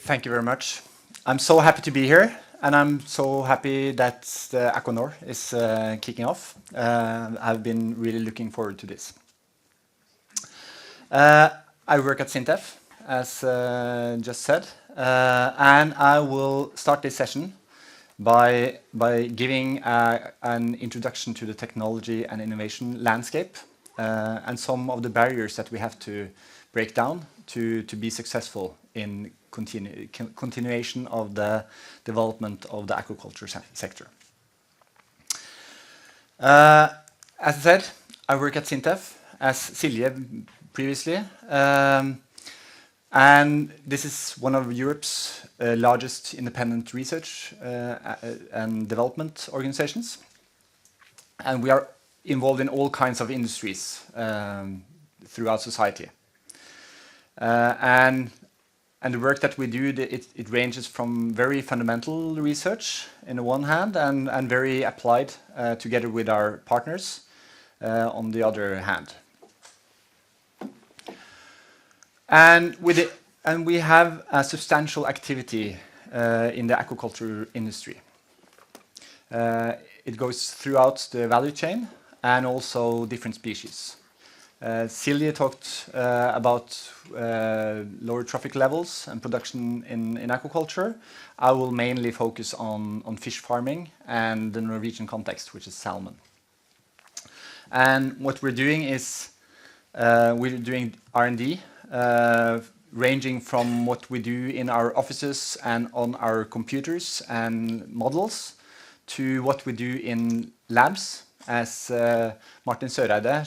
Thank you very much. I'm so happy to be here, and I'm so happy that the Aquanor is kicking off. I've been really looking forward to this. I work at SINTEF, as just said, and I will start this session by giving an introduction to the technology and innovation landscape and some of the barriers that we have to break down to be successful in continuation of the development of the aquaculture sector. As I said, I work at SINTEF, as Silje previously, and this is one of Europe's largest independent research and development organizations. And we are involved in all kinds of industries throughout society. And the work that we do, it ranges from very fundamental research in the one hand and very applied together with our partners on the other hand. And we have a substantial activity in the aquaculture industry. It goes throughout the value chain and also different species. Silje talked about lower trophic levels and production in aquaculture. I will mainly focus on fish farming and the Norwegian context, which is salmon. And what we're doing is we're doing R&D, ranging from what we do in our offices and on our computers and models to what we do in labs, as Martin Søreide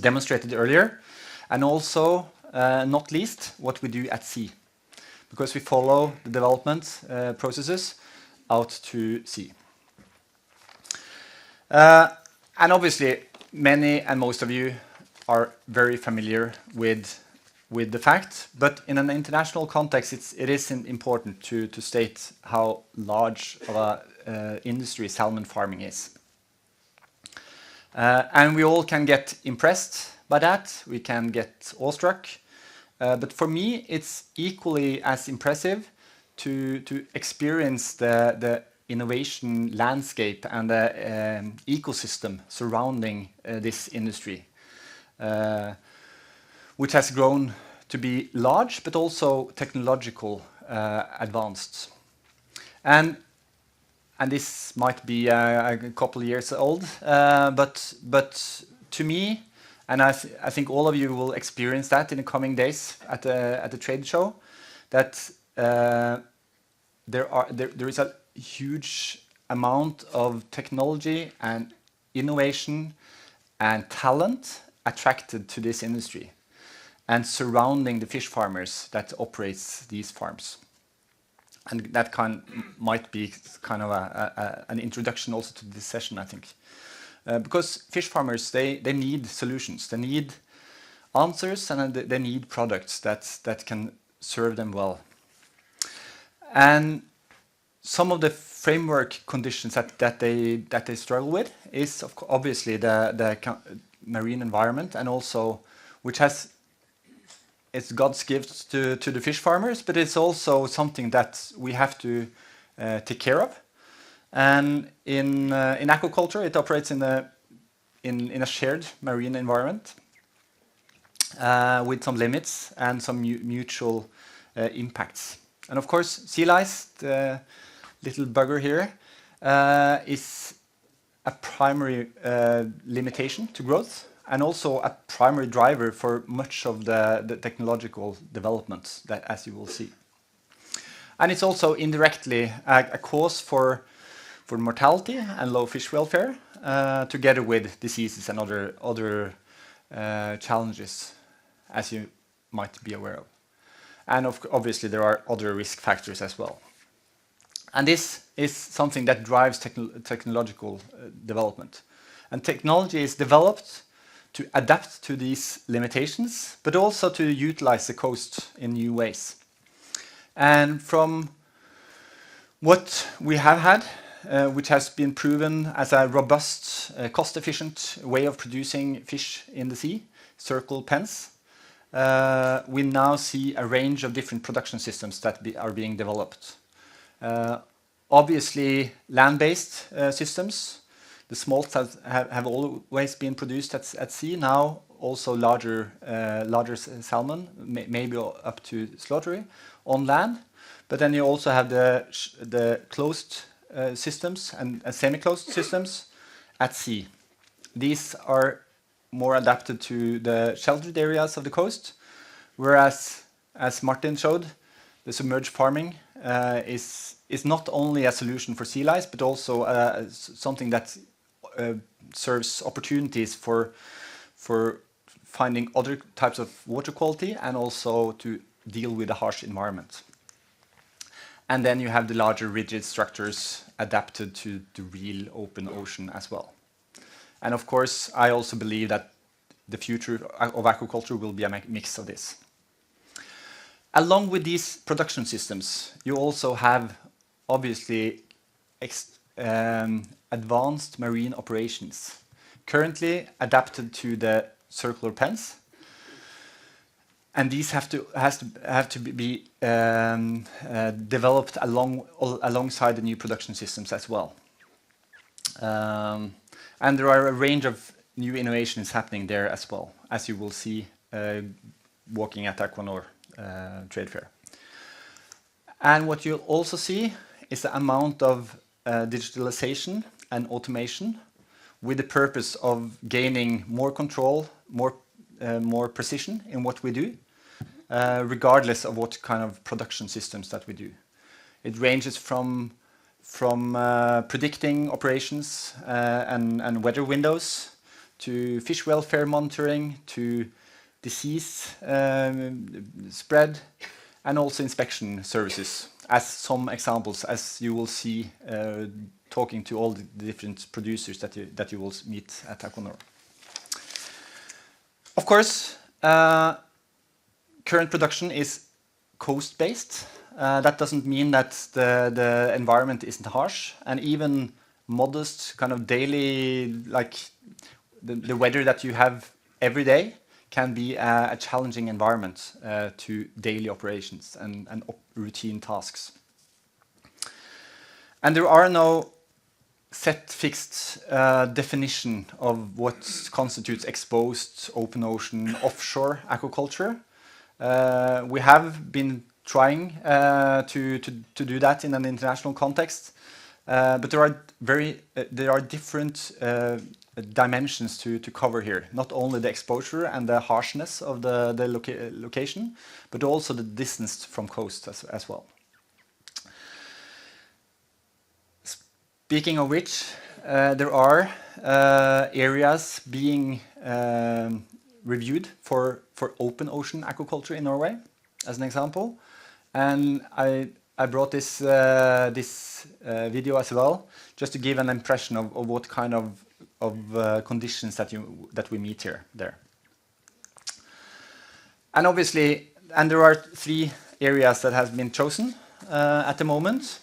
demonstrated earlier, and also, not least, what we do at sea, because we follow the development processes out to sea. And obviously, many and most of you are very familiar with the fact, but in an international context, it is important to state how large of an industry salmon farming is. And we all can get impressed by that, we can get awestruck, but for me it's equally as impressive to experience the innovation landscape and the ecosystem surrounding this industry, which has grown to be large but also technological advanced. And this might be a couple of years old, but to me, and I think all of you will experience that in the coming days at the trade show, that there is a huge amount of technology and innovation and talent attracted to this industry and surrounding the fish farmers that operates these farms. And that might be kind of an introduction also to this session, I think. Because fish farmers, they need solutions, they need answers, and they need products that can serve them well. And some of the framework conditions that they struggle with is obviously the marine environment, and also which has it's God's gift to the fish farmers, but it's also something that we have to take care of. And in aquaculture, it operates in a shared marine environment with some limits and some mutual impacts. And of course, sea lice, the little bugger here, is a primary limitation to growth, and also a primary driver for much of the technological developments, that, as you will see. And it's also indirectly a cause for mortality and low fish welfare, together with diseases and other challenges, as you might be aware of. And obviously there are other risk factors as well. And this is something that drives technological development. And technology is developed to adapt to these limitations, but also to utilize the coast in new ways. And from what we have had, which has been proven as a robust, cost-efficient way of producing fish in the sea, circle pens, we now see a range of different production systems that are being developed. Obviously, land-based systems. The smolts have always been produced at sea. Now, also larger salmon, maybe up to slaughtery, on land. But then you also have the closed systems and semi-closed systems at sea. These are more adapted to the sheltered areas of the coast, whereas, as Martin showed, the submerged farming is not only a solution for sea lice, but also something that serves opportunities for finding other types of water quality and also to deal with a harsh environment. And then you have the larger rigid structures adapted to the real open ocean as well. And of course, I also believe that the future of aquaculture will be a mix of this. Along with these production systems, you also have, obviously, advanced marine operations, currently adapted to the circular pens. And these have to be developed alongside the new production systems as well. And there are a range of new innovations happening there as well, as you will see walking at Aquanor trade fair. And what you'll also see is the amount of digitalization and automation with the purpose of gaining more control, more precision in what we do, regardless of what kind of production systems that we do. It ranges from predicting operations and weather windows, to fish welfare monitoring, to disease spread, and also inspection services, as some examples, as you will see talking to all the different producers that you will meet at Aquanor. Of course, current production is coast-based. That doesn't mean that the environment isn't harsh, and even modest kind of daily, like the weather that you have every day can be a challenging environment to daily operations and routine tasks. And there are no set fixed definition of what constitutes exposed, open ocean, offshore aquaculture. We have been trying to do that in an international context, but there are different dimensions to cover here. Not only the exposure and the harshness of the location, but also the distance from coast as well. Speaking of which, there are areas being reviewed for open ocean aquaculture in Norway, as an example. And I brought this video as well, just to give an impression of what kind of conditions that we meet there. And obviously, there are 3 areas that have been chosen at the moment.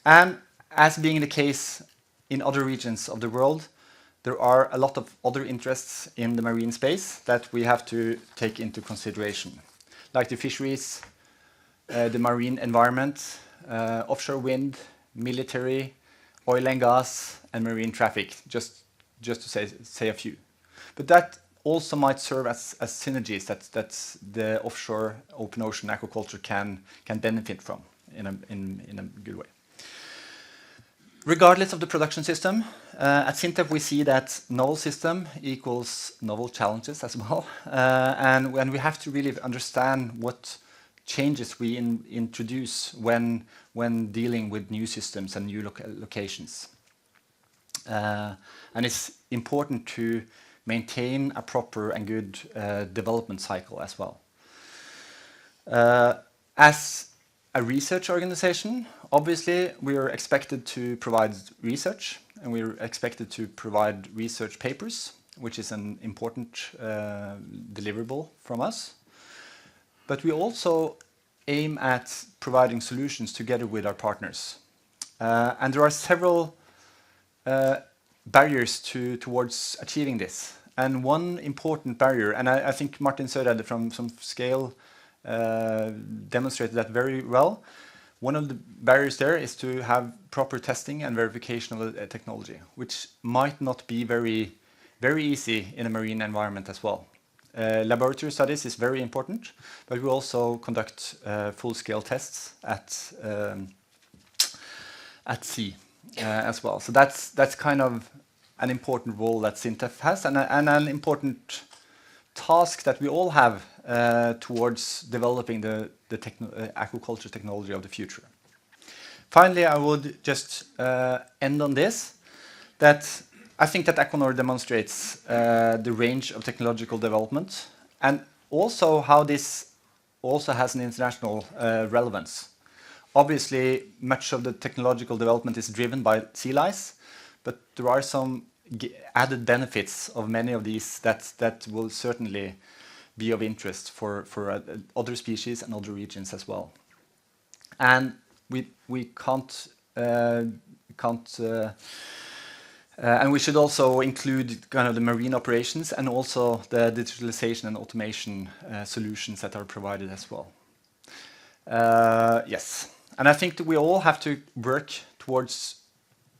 And as being the case in other regions of the world, there are a lot of other interests in the marine space that we have to take into consideration, like the fisheries, the marine environment, offshore wind, military, oil and gas, and marine traffic, just to say a few. But that also might serve as synergies that the offshore open ocean aquaculture can benefit from in a good way. Regardless of the production system, at SINTEF we see that novel system equals novel challenges as well. And we have to really understand what changes we introduce when dealing with new systems and new locations. And it's important to maintain a proper and good development cycle as well. As a research organization, obviously we are expected to provide research, and we're expected to provide research papers, which is an important deliverable from us. But we also aim at providing solutions together with our partners. And there are several barriers towards achieving this. And one important barrier, and I think Martin Søreide from Scale demonstrated that very well. One of the barriers there is to have proper testing and verification of the technology, which might not be very easy in a marine environment as well. Laboratory studies is very important, but we also conduct full-scale tests at sea as well. So that's kind of an important role that SINTEF has, and an important task that we all have towards developing the aquaculture technology of the future. Finally, I would just end on this, that I think that Equinor demonstrates the range of technological development, and also how this also has an international relevance. Obviously, much of the technological development is driven by sea lice, but there are some added benefits of many of these that will certainly be of interest for other species and other regions as well. And we can't and we should also include kind of the marine operations and also the digitalization and automation solutions that are provided as well. Yes, and I think that we all have to work towards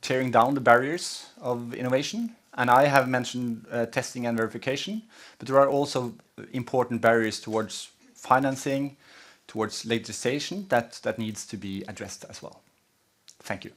tearing down the barriers of innovation. And I have mentioned testing and verification, but there are also important barriers towards financing, towards legislation that needs to be addressed as well. Thank you.